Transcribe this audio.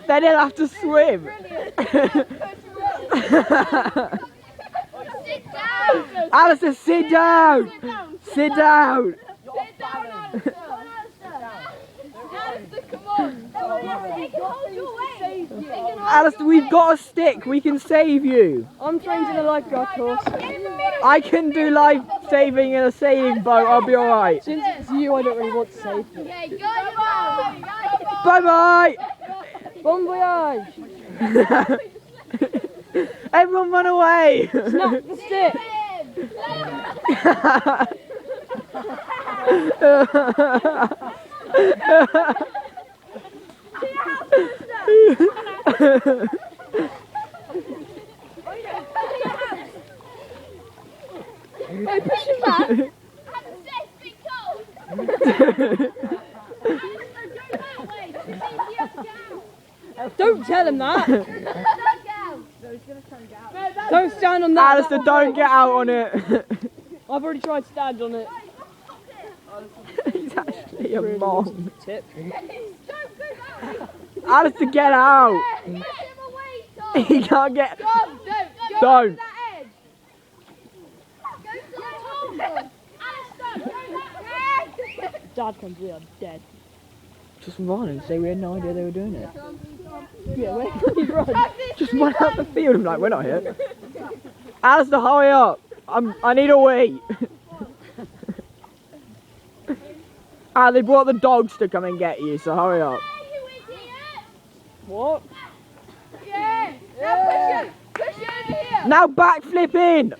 Then he'll have to swim. Sit down. Alistair, sit down. Sit down. Come on. They can hold your weight. Alistair, we've got a stick. We can save you. I'm trained in a lifeguard course. I can do life saving in a sailing boat. I'll be alright. Since it's you, I don't really want to save you. Okay, go on. Bye bye. Bon voyage! Everyone run away. Snap the stick! Hey, push him back. Have a safety coat. Don't tell him that! Don't Don't stand on that! Alistair, don't get out on it. I've already tried to stand on it. He's actually a mom. Tip. Alistair, get out. He can't get. Don't. Dad comes, we are dead. Just run and say we had no idea they were doing it. Yeah, where can we run? Just run out the field. I'm like, we're not here. Alistair, hurry up. I need a wee. They brought the dogs to come and get you, so hurry up. What? Yeah. Now push it over here. Now backflip in.